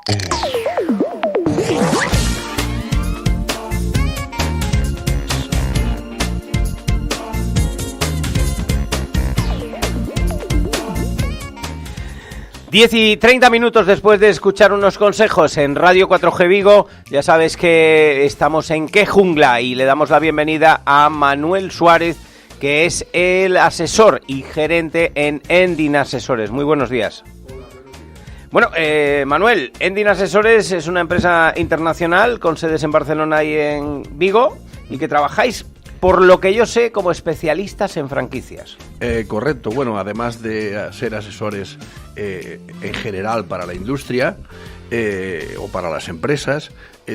...10:30 después de escuchar unos consejos en Radio 4G Vigo, ya sabes que estamos en Qué Jungla y le damos la bienvenida a Manuel Suárez, que es el asesor y gerente en Endin Asesores. Muy buenos días. Bueno, Manuel, Endin Asesores es una empresa internacional con sedes en Barcelona y en Vigo y que trabajáis, por lo que yo sé, como especialistas en franquicias. Correcto. Bueno, además de ser asesores en general para la industria o para las empresas,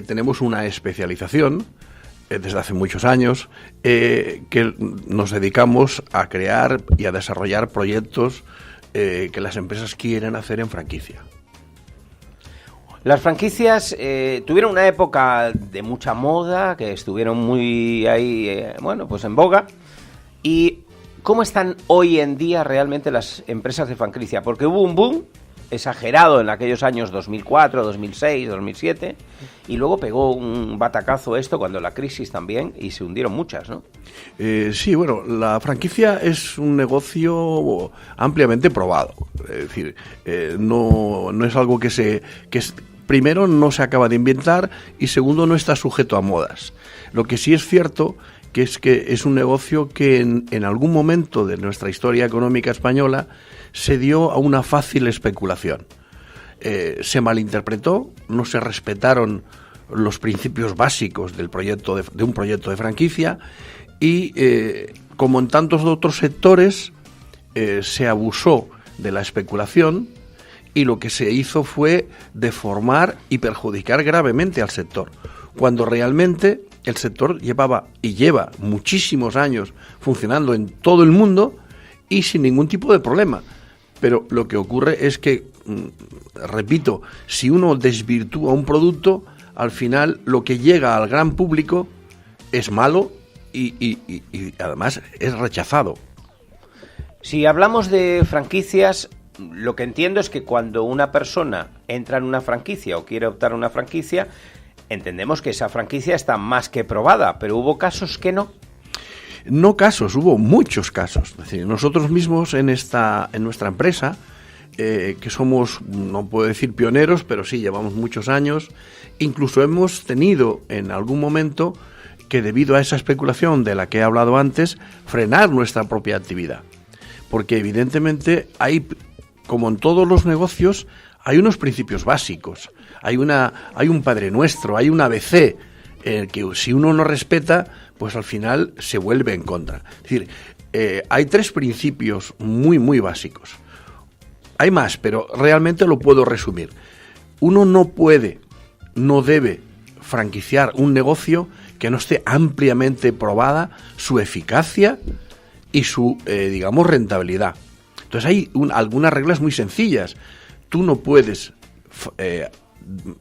tenemos una especialización desde hace muchos años que nos dedicamos a crear y a desarrollar proyectos que las empresas quieren hacer en franquicia. Las franquicias tuvieron una época de mucha moda, que estuvieron muy ahí, pues en boga. ¿Y cómo están hoy en día realmente las empresas de franquicia? Porque hubo un boom exagerado en aquellos años 2004, 2006, 2007, y luego pegó un batacazo esto cuando la crisis también, y se hundieron muchas, ¿no? Sí, bueno, la franquicia es un negocio ampliamente probado. Es decir, no es algo primero, no se acaba de inventar, y segundo, no está sujeto a modas. Lo que sí es cierto que es un negocio que en algún momento de nuestra historia económica española se dio a una fácil especulación. Se malinterpretó, no se respetaron los principios básicos de un proyecto de franquicia y, como en tantos otros sectores, se abusó de la especulación, y lo que se hizo fue deformar y perjudicar gravemente al sector, cuando realmente el sector lleva muchísimos años funcionando en todo el mundo y sin ningún tipo de problema. Pero lo que ocurre es que, repito, si uno desvirtúa un producto, al final lo que llega al gran público es malo y además es rechazado. Si hablamos de franquicias, lo que entiendo es que cuando una persona entra en una franquicia o quiere optar a una franquicia, entendemos que esa franquicia está más que probada, pero hubo casos que no. No casos, hubo muchos casos. Es decir, nosotros mismos en nuestra empresa, que somos, no puedo decir pioneros, pero sí llevamos muchos años, incluso hemos tenido en algún momento que, debido a esa especulación de la que he hablado antes, frenar nuestra propia actividad. Porque evidentemente como en todos los negocios, hay unos principios básicos, hay un Padre Nuestro, hay un ABC, que si uno no respeta, pues al final se vuelve en contra. Es decir, hay 3 principios muy, muy básicos. Hay más, pero realmente lo puedo resumir. Uno no debe franquiciar un negocio que no esté ampliamente probada su eficacia y su, rentabilidad. Entonces hay algunas reglas muy sencillas. Tú no puedes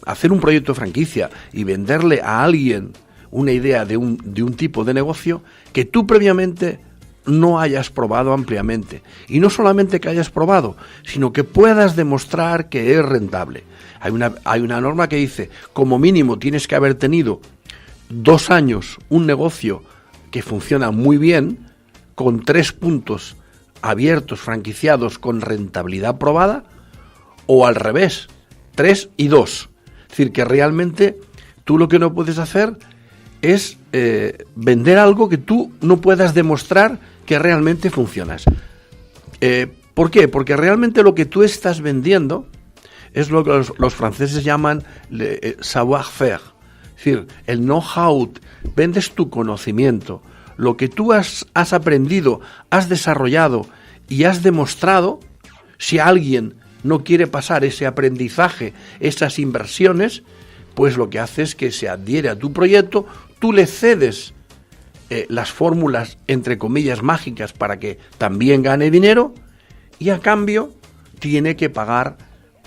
hacer un proyecto de franquicia y venderle a alguien una idea de un tipo de negocio que tú previamente no hayas probado ampliamente. Y no solamente que hayas probado, sino que puedas demostrar que es rentable. Hay una norma que dice, como mínimo tienes que haber tenido 2 años un negocio que funciona muy bien, con 3 puntos abiertos, franquiciados, con rentabilidad probada, o al revés, 3 y 2. Es decir, que realmente tú lo que no puedes hacer es vender algo que tú no puedas demostrar que realmente funcionas. ¿Por qué? Porque realmente lo que tú estás vendiendo es lo que los franceses llaman savoir-faire, es decir, el know-how. Vendes tu conocimiento, lo que tú has aprendido, has desarrollado y has demostrado. Si alguien no quiere pasar ese aprendizaje, esas inversiones, pues lo que hace es que se adhiere a tu proyecto, tú le cedes las fórmulas, entre comillas, mágicas para que también gane dinero, y a cambio tiene que pagar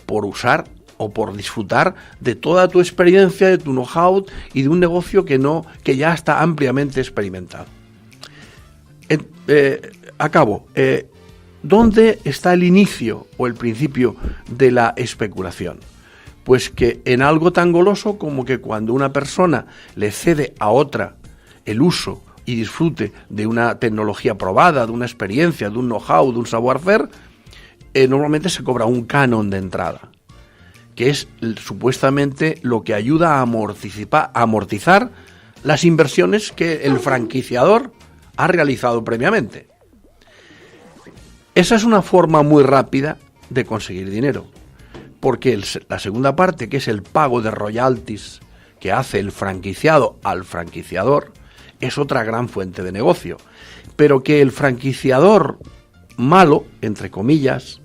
por usar o por disfrutar de toda tu experiencia, de tu know-how y de un negocio que ya está ampliamente experimentado. Acabo. ¿Dónde está el inicio o el principio de la especulación? Pues que en algo tan goloso como que cuando una persona le cede a otra el uso y disfrute de una tecnología probada, de una experiencia, de un know-how, de un savoir-faire, normalmente se cobra un canon de entrada, que es supuestamente lo que ayuda a amortizar las inversiones que el franquiciador ha realizado previamente. Esa es una forma muy rápida de conseguir dinero, porque la segunda parte, que es el pago de royalties que hace el franquiciado al franquiciador, es otra gran fuente de negocio, pero que el franquiciador malo, entre comillas,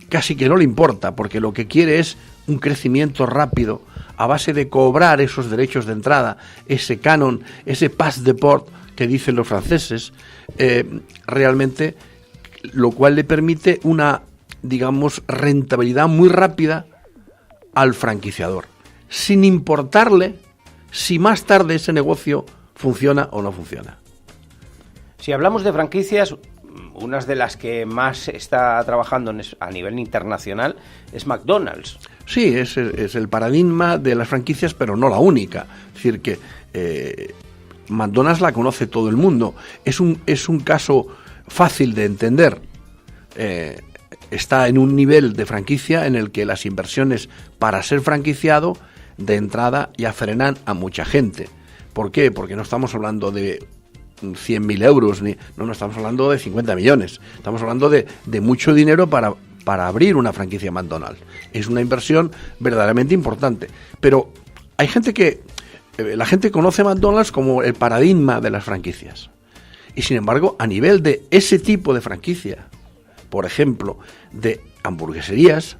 casi que no le importa, porque lo que quiere es un crecimiento rápido a base de cobrar esos derechos de entrada, ese canon, ese pas de port que dicen los franceses, realmente, lo cual le permite una, digamos, rentabilidad muy rápida al franquiciador, sin importarle si más tarde ese negocio funciona o no funciona. Si hablamos de franquicias, una de las que más está trabajando a nivel internacional es McDonald's. Sí, es el paradigma de las franquicias, pero no la única. Es decir, que McDonald's la conoce todo el mundo. Es un caso fácil de entender. Está en un nivel de franquicia en el que las inversiones para ser franquiciado de entrada ya frenan a mucha gente. ¿Por qué? Porque no estamos hablando de 100.000 euros, no estamos hablando de 50 millones. Estamos hablando de mucho dinero para abrir una franquicia McDonald's. Es una inversión verdaderamente importante. Pero hay gente la gente conoce McDonald's como el paradigma de las franquicias. Y sin embargo, a nivel de ese tipo de franquicia, por ejemplo, de hamburgueserías,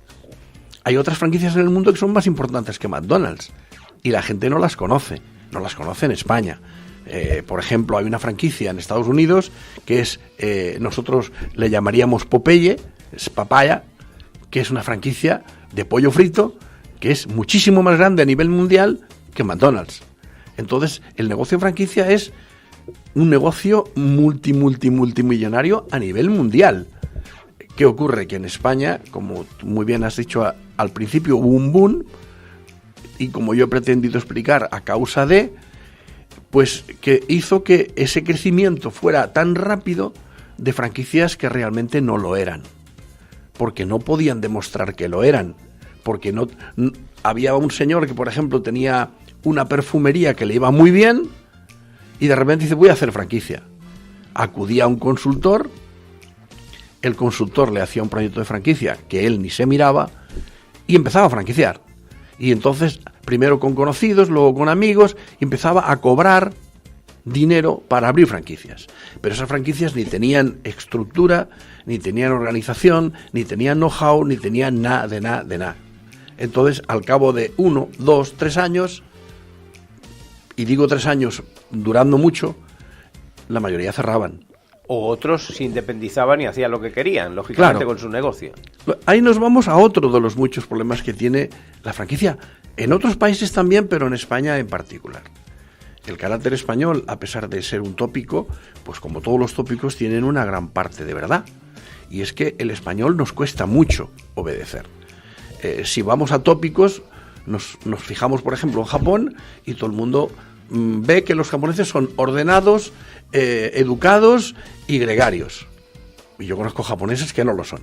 hay otras franquicias en el mundo que son más importantes que McDonald's. Y la gente no las conoce. No las conoce en España. Por ejemplo, hay una franquicia en Estados Unidos que es, nosotros le llamaríamos Popeye, es Papaya, que es una franquicia de pollo frito que es muchísimo más grande a nivel mundial que McDonald's. Entonces, el negocio de franquicia es un negocio multimillonario a nivel mundial. ¿Qué ocurre? Que en España, como muy bien has dicho al principio, hubo un boom, y como yo he pretendido explicar, a causa de, pues que hizo que ese crecimiento fuera tan rápido de franquicias que realmente no lo eran, porque no podían demostrar que lo eran, porque no había un señor que, por ejemplo, tenía una perfumería que le iba muy bien y de repente dice, voy a hacer franquicia. Acudía a un consultor, el consultor le hacía un proyecto de franquicia que él ni se miraba y empezaba a franquiciar. Y entonces, primero con conocidos, luego con amigos, empezaba a cobrar dinero para abrir franquicias. Pero esas franquicias ni tenían estructura, ni tenían organización, ni tenían know-how, ni tenían nada de nada. Entonces, al cabo de 1, 2, 3 años, y digo 3 años durando mucho, la mayoría cerraban. O otros se independizaban y hacían lo que querían, lógicamente, claro, con su negocio. Ahí nos vamos a otro de los muchos problemas que tiene la franquicia. En otros países también, pero en España en particular. El carácter español, a pesar de ser un tópico, pues como todos los tópicos, tienen una gran parte de verdad. Y es que el español nos cuesta mucho obedecer. Si vamos a tópicos, nos fijamos, por ejemplo, en Japón, y todo el mundo ve que los japoneses son ordenados, educados y gregarios. Y yo conozco japoneses que no lo son.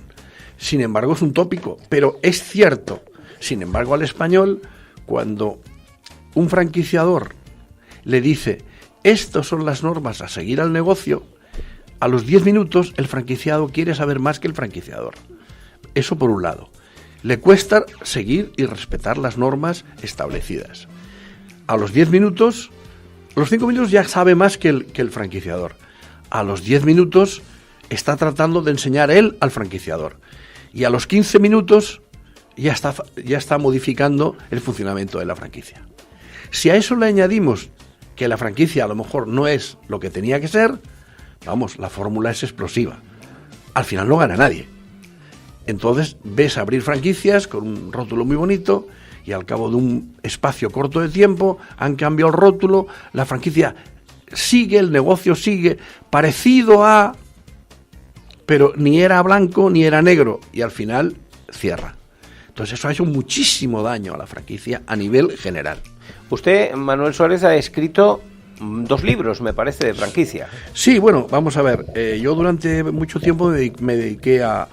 Sin embargo, es un tópico, pero es cierto. Sin embargo, al español, cuando un franquiciador le dice, estas son las normas a seguir al negocio, a los 10 minutos el franquiciado quiere saber más que el franquiciador. Eso por un lado. Le cuesta seguir y respetar las normas establecidas. A los 10 minutos, a los 5 minutos ya sabe más que el franquiciador. A los 10 minutos está tratando de enseñar él al franquiciador. Y a los 15 minutos ya está modificando el funcionamiento de la franquicia. Si a eso le añadimos que la franquicia a lo mejor no es lo que tenía que ser, vamos, la fórmula es explosiva. Al final no gana nadie. Entonces ves abrir franquicias con un rótulo muy bonito y al cabo de un espacio corto de tiempo han cambiado el rótulo, la franquicia sigue, el negocio sigue parecido a, pero ni era blanco ni era negro y al final cierra. Entonces eso ha hecho muchísimo daño a la franquicia a nivel general. Usted, Manuel Suárez, ha escrito 2 libros, me parece, de franquicia. Sí, bueno, vamos a ver. Yo durante mucho tiempo me dediqué a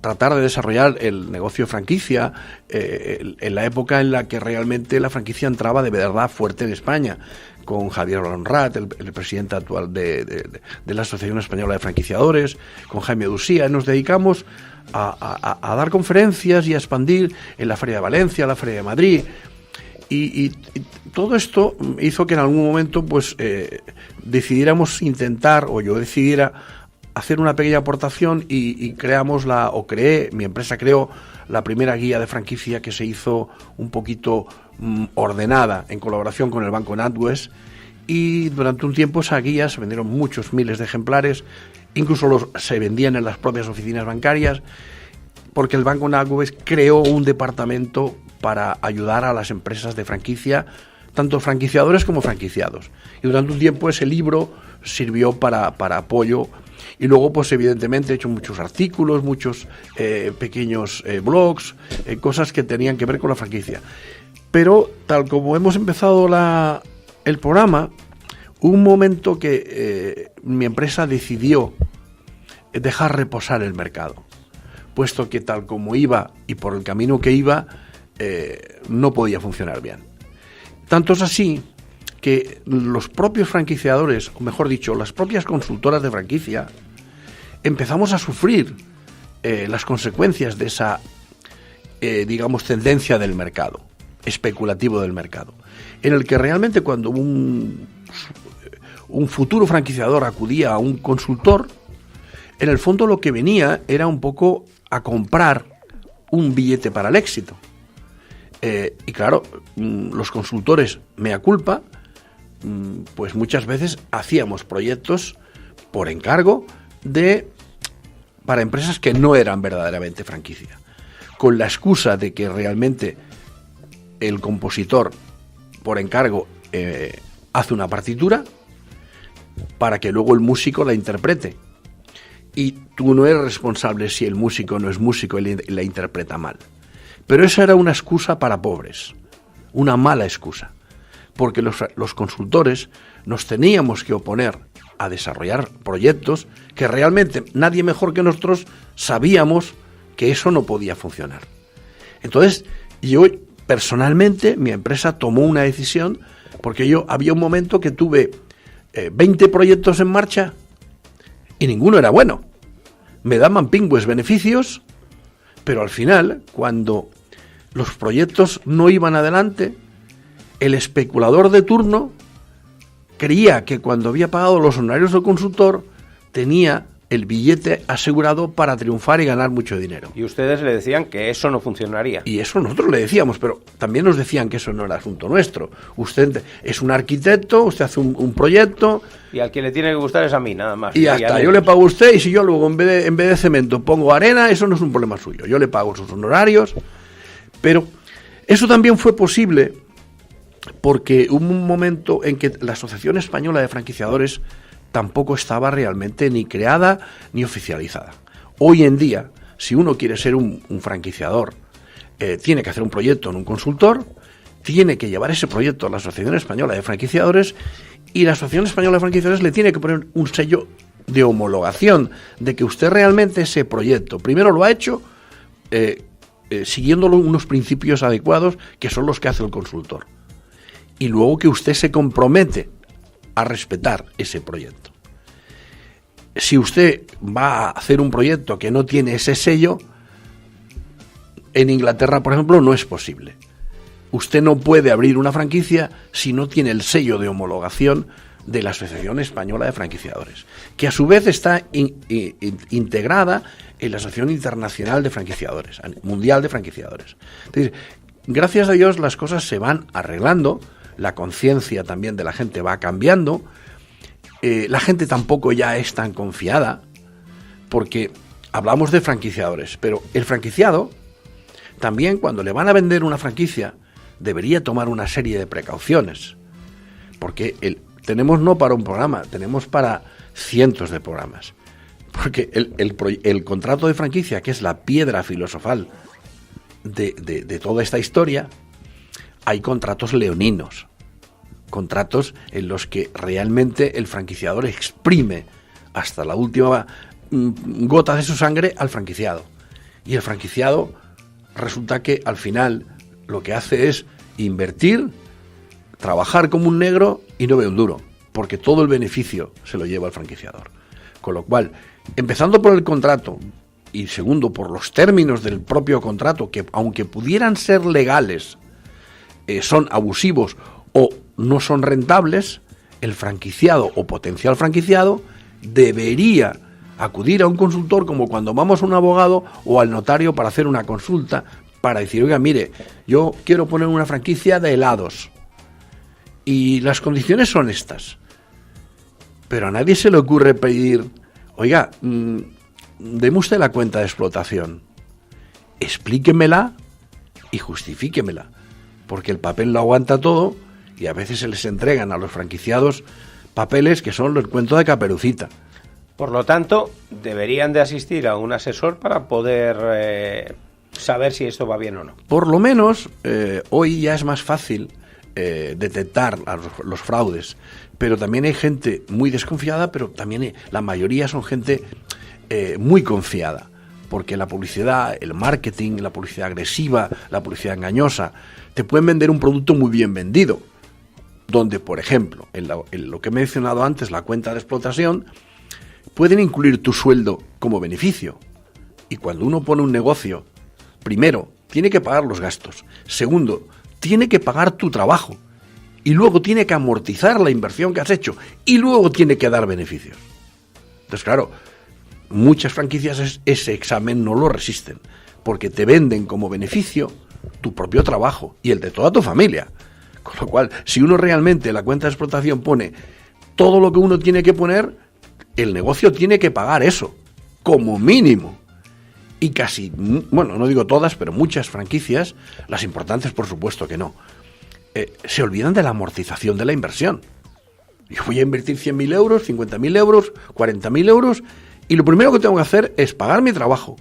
tratar de desarrollar el negocio de franquicia en la época en la que realmente la franquicia entraba de verdad fuerte en España, con Javier Honrat, el presidente actual de la Asociación Española de Franquiciadores, con Jaime Dusía. Nos dedicamos a dar conferencias y a expandir en la Feria de Valencia, la Feria de Madrid. Y todo esto hizo que en algún momento pues decidiéramos intentar, o yo decidiera hacer una pequeña aportación y mi empresa creó la primera guía de franquicia que se hizo un poquito ordenada en colaboración con el Banco NatWest, y durante un tiempo esa guía se vendieron muchos miles de ejemplares, incluso se vendían en las propias oficinas bancarias, porque el Banco NatWest creó un departamento para ayudar a las empresas de franquicia, tanto franquiciadores como franquiciados. Y durante un tiempo ese libro sirvió para apoyo. Y luego, pues evidentemente he hecho muchos artículos, muchos pequeños blogs, cosas que tenían que ver con la franquicia. Pero tal como hemos empezado el programa, hubo un momento que mi empresa decidió dejar reposar el mercado, puesto que tal como iba y por el camino que iba, no podía funcionar bien. Tanto es así que los propios franquiciadores, o mejor dicho, las propias consultoras de franquicia, empezamos a sufrir las consecuencias de esa, tendencia del mercado, especulativo del mercado, en el que realmente cuando un futuro franquiciador acudía a un consultor, en el fondo lo que venía era un poco a comprar un billete para el éxito. Y claro, los consultores, mea culpa, pues muchas veces hacíamos proyectos por encargo para empresas que no eran verdaderamente franquicia, con la excusa de que realmente el compositor por encargo hace una partitura para que luego el músico la interprete, y tú no eres responsable si el músico no es músico y la interpreta mal. Pero esa era una excusa para pobres, una mala excusa, porque los consultores nos teníamos que oponer a desarrollar proyectos que realmente nadie mejor que nosotros sabíamos que eso no podía funcionar. Entonces, yo personalmente, mi empresa tomó una decisión, porque había un momento que tuve 20 proyectos en marcha y ninguno era bueno. Me daban pingües beneficios, pero al final, cuando los proyectos no iban adelante, el especulador de turno creía que cuando había pagado los honorarios del consultor tenía el billete asegurado para triunfar y ganar mucho dinero. Y ustedes le decían que eso no funcionaría. Y eso nosotros le decíamos, pero también nos decían que eso no era asunto nuestro. Usted es un arquitecto, usted hace un proyecto. Y al que le tiene que gustar es a mí, nada más. Y hasta yo le pago a usted, y si yo luego en vez de cemento pongo arena, eso no es un problema suyo. Yo le pago sus honorarios. Pero eso también fue posible porque hubo un momento en que la Asociación Española de Franquiciadores tampoco estaba realmente ni creada ni oficializada. Hoy en día, si uno quiere ser un franquiciador, tiene que hacer un proyecto en un consultor, tiene que llevar ese proyecto a la Asociación Española de Franquiciadores, y la Asociación Española de Franquiciadores le tiene que poner un sello de homologación de que usted realmente ese proyecto primero lo ha hecho siguiendo unos principios adecuados, que son los que hace el consultor, y luego que usted se compromete a respetar ese proyecto. Si usted va a hacer un proyecto que no tiene ese sello, en Inglaterra, por ejemplo, no es posible. Usted no puede abrir una franquicia si no tiene el sello de homologación de la Asociación Española de Franquiciadores, que a su vez está integrada en la Asociación Internacional de Franquiciadores, Mundial de Franquiciadores. Es decir, gracias a Dios las cosas se van arreglando, la conciencia también de la gente va cambiando, la gente tampoco ya es tan confiada, porque hablamos de franquiciadores, pero el franquiciado también, cuando le van a vender una franquicia, debería tomar una serie de precauciones, porque tenemos no para un programa, tenemos para cientos de programas, porque el contrato de franquicia, que es la piedra filosofal de toda esta historia, hay contratos leoninos, contratos en los que realmente el franquiciador exprime hasta la última gota de su sangre al franquiciado. Y el franquiciado resulta que al final lo que hace es invertir, trabajar como un negro y no ve un duro, porque todo el beneficio se lo lleva el franquiciador. Con lo cual, empezando por el contrato y segundo por los términos del propio contrato, que aunque pudieran ser legales, son abusivos o no son rentables, el franquiciado o potencial franquiciado debería acudir a un consultor, como cuando vamos a un abogado o al notario para hacer una consulta, para decir, oiga, mire, yo quiero poner una franquicia de helados y las condiciones son estas. Pero a nadie se le ocurre pedir, oiga, deme usted la cuenta de explotación, explíquemela y justifíquemela, porque el papel lo aguanta todo y a veces se les entregan a los franquiciados papeles que son el cuento de Caperucita. Por lo tanto, deberían de asistir a un asesor para poder saber si esto va bien o no. Por lo menos, hoy ya es más fácil detectar los fraudes, pero también hay gente muy desconfiada, pero también la mayoría son gente muy confiada, porque la publicidad, el marketing, la publicidad agresiva, la publicidad engañosa, te pueden vender un producto muy bien vendido, donde, por ejemplo, en lo que he mencionado antes, la cuenta de explotación, pueden incluir tu sueldo como beneficio. Y cuando uno pone un negocio, primero, tiene que pagar los gastos. Segundo, tiene que pagar tu trabajo. Y luego tiene que amortizar la inversión que has hecho. Y luego tiene que dar beneficios. Entonces, claro, muchas franquicias ese examen no lo resisten, porque te venden como beneficio tu propio trabajo y el de toda tu familia. Con lo cual, si uno realmente en la cuenta de explotación pone todo lo que uno tiene que poner, el negocio tiene que pagar eso, como mínimo. Y casi, bueno, no digo todas, pero muchas franquicias, las importantes por supuesto que no, se olvidan de la amortización de la inversión. Yo voy a invertir 100.000 euros, 50.000 euros, 40.000 euros, y lo primero que tengo que hacer es pagar mi trabajo.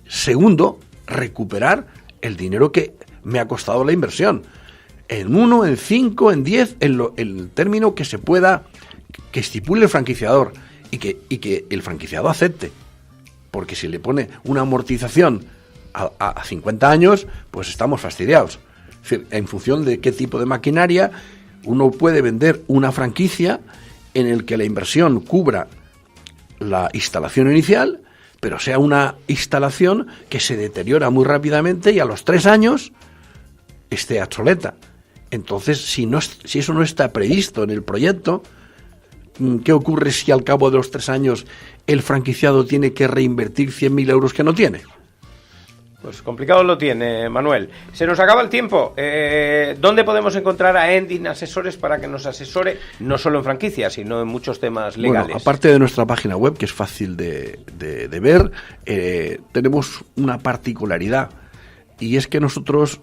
Segundo, recuperar el dinero que me ha costado la inversión. En 1, en 5, en 10, en el término que se pueda, que estipule el franquiciador. Y que el franquiciado acepte, porque si le pone una amortización a 50 años, pues estamos fastidiados. Es decir, en función de qué tipo de maquinaria, uno puede vender una franquicia en el que la inversión cubra la instalación inicial, pero sea una instalación que se deteriora muy rápidamente y a los 3 años esté obsoleta. Entonces, si eso no está previsto en el proyecto, ¿qué ocurre si al cabo de los 3 años el franquiciado tiene que reinvertir 100.000 euros que no tiene? Pues complicado lo tiene, Manuel. Se nos acaba el tiempo. ¿Dónde podemos encontrar a Endin Asesores para que nos asesore, no solo en franquicias, sino en muchos temas legales? Bueno, aparte de nuestra página web, que es fácil de ver, tenemos una particularidad, y es que nosotros,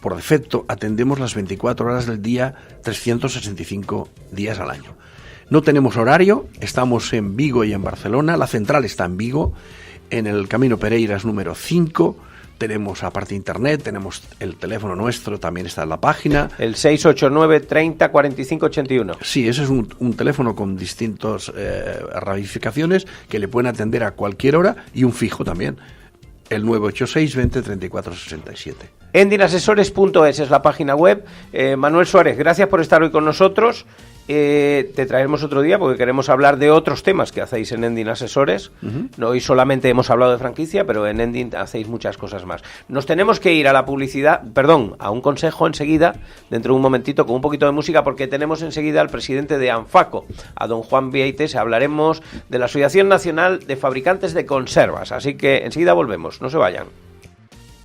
por defecto, atendemos las 24 horas del día, 365 días al año. No tenemos horario, estamos en Vigo y en Barcelona, la central está en Vigo, en el Camino Pereiras número 5, tenemos aparte internet, tenemos el teléfono nuestro, también está en la página. El 689 30 45 81. Sí, ese es un teléfono con distintas ramificaciones que le pueden atender a cualquier hora, y un fijo también, el 986 20 34 67. Endinasesores.es es la página web. Manuel Suárez, gracias por estar hoy con nosotros. Te traeremos otro día porque queremos hablar de otros temas que hacéis en Endin Asesores. No, hoy solamente hemos hablado de franquicia, pero en Endin hacéis muchas cosas más. Nos tenemos que ir a la publicidad, a un consejo enseguida, dentro de un momentito, con un poquito de música, porque tenemos enseguida al presidente de ANFACO, a don Juan Vieites. Hablaremos de la Asociación Nacional de Fabricantes de Conservas, así que enseguida volvemos, no se vayan.